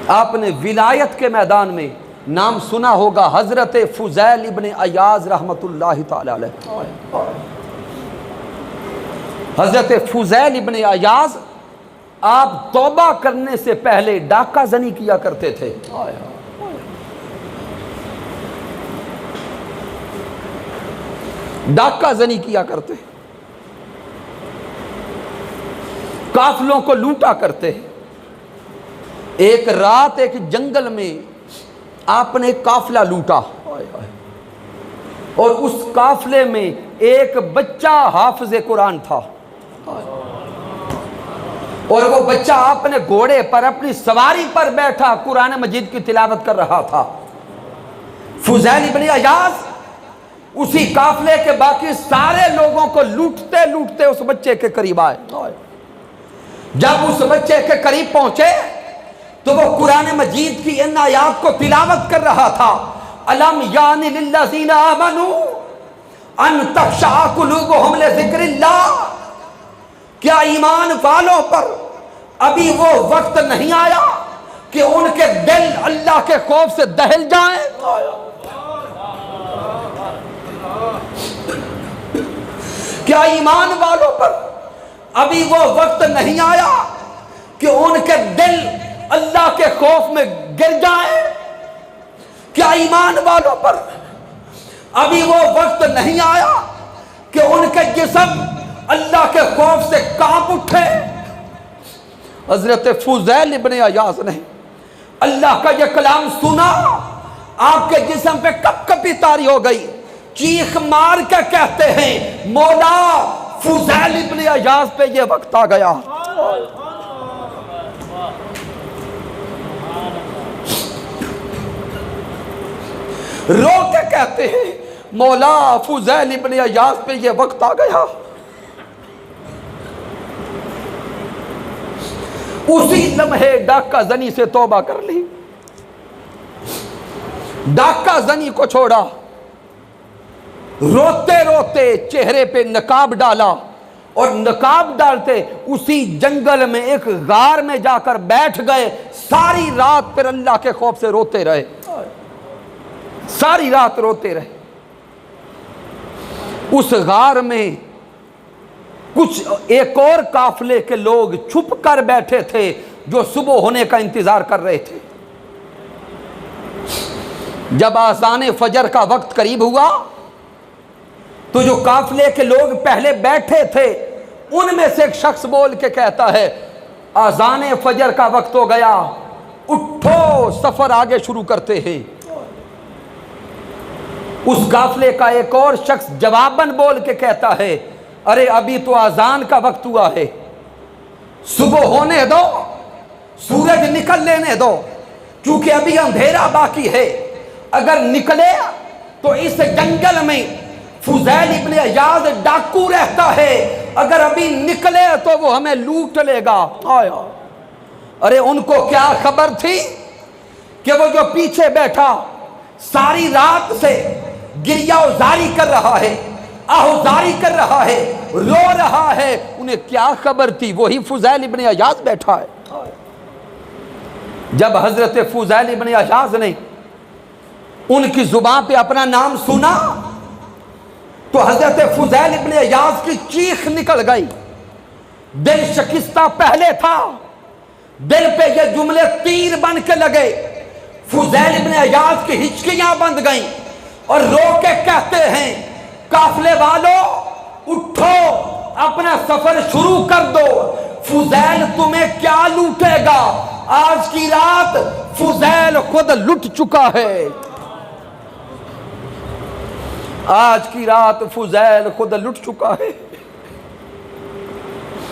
آپ نے ولایت کے میدان میں نام سنا ہوگا حضرت فضیل ابن عیاض رحمت اللہ تعالی علیہ. حضرت فضیل ابن عیاض آپ توبہ کرنے سے پہلے ڈاکہ زنی کیا کرتے تھے. ڈاکہ زنی کیا کرتے، قافلوں کو لوٹا کرتے. ایک رات ایک جنگل میں آپ نے قافلہ لوٹا اور اس قافلے میں ایک بچہ حافظ قرآن تھا اور وہ بچہ اپنے گھوڑے پر اپنی سواری پر بیٹھا قرآن مجید کی تلاوت کر رہا تھا. فضیل ابن عیاض اسی قافلے کے باقی سارے لوگوں کو لوٹتے لوٹتے اس بچے کے قریب آئے. جب اس بچے کے قریب پہنچے تو وہ قرآن مجید کی ان آیات کو تلاوت کر رہا تھا. الم یان للذین آمنوا ان تخشع قلوبہم لذکر اللہ. کیا ایمان والوں پر ابھی وہ وقت نہیں آیا کہ ان کے دل اللہ کے خوف سے دہل جائیں؟ کیا ایمان والوں پر ابھی وہ وقت نہیں آیا کہ ان کے دل اللہ کے خوف میں گر جائیں؟ کیا ایمان والوں پر ابھی وہ وقت نہیں آیا کہ ان کے جسم اللہ کے خوف سے کانپ اٹھے؟ حضرت فضیل ابن عیاض نے اللہ کا یہ کلام سنا، آپ کے جسم پہ کپ کپی طاری ہو گئی، چیخ مار کے کہتے ہیں مولا فضیل ابن عیاض پہ یہ وقت آ گیا. رو کے کہتے ہیں مولا فضیل ابن عیاض پہ یہ وقت آ گیا. اسی لمحے ڈاکہ زنی سے توبہ کر لی، ڈاکہ زنی کو چھوڑا، روتے روتے چہرے پہ نقاب ڈالا اور نقاب ڈالتے اسی جنگل میں ایک غار میں جا کر بیٹھ گئے. ساری رات پھر اللہ کے خوف سے روتے رہے، ساری رات روتے رہے. اس غار میں کچھ ایک اور قافلے کے لوگ چھپ کر بیٹھے تھے جو صبح ہونے کا انتظار کر رہے تھے. جب آذان فجر کا وقت قریب ہوا تو جو قافلے کے لوگ پہلے بیٹھے تھے ان میں سے ایک شخص بول کے کہتا ہے آذان فجر کا وقت ہو گیا، اٹھو سفر آگے شروع کرتے ہیں. اس قافلے کا ایک اور شخص جواباً بول کے کہتا ہے ارے ابھی تو اذان کا وقت ہوا ہے، صبح ہونے دو، سورج نکل لینے دو، کیونکہ ابھی اندھیرا باقی ہے. اگر نکلے تو اس جنگل میں فضیل ابن عیاض ڈاکو رہتا ہے، اگر ابھی نکلے تو وہ ہمیں لوٹ لے گا. ارے ان کو کیا خبر تھی کہ وہ جو پیچھے بیٹھا ساری رات سے گریہ وزاری کر رہا ہے، آہوزاری کر رہا ہے، رو رہا ہے. انہیں کیا خبر تھی وہی فضیل ابن عیاض بیٹھا ہے. جب حضرت فضیل ابن عیاض نے ان کی زبان پہ اپنا نام سنا تو حضرت فضیل ابن عیاض کی چیخ نکل گئی. دل شکستہ پہلے تھا، دل پہ یہ جملے تیر بن کے لگے. فضیل ابن عیاض کی ہچکیاں بند گئیں اور رو کے کہتے ہیں قافلے والوں اٹھو اپنا سفر شروع کر دو، فضیل تمہیں کیا لوٹے گا، آج کی رات فضیل خود لٹ چکا ہے. آج کی رات فضیل خود لٹ چکا ہے.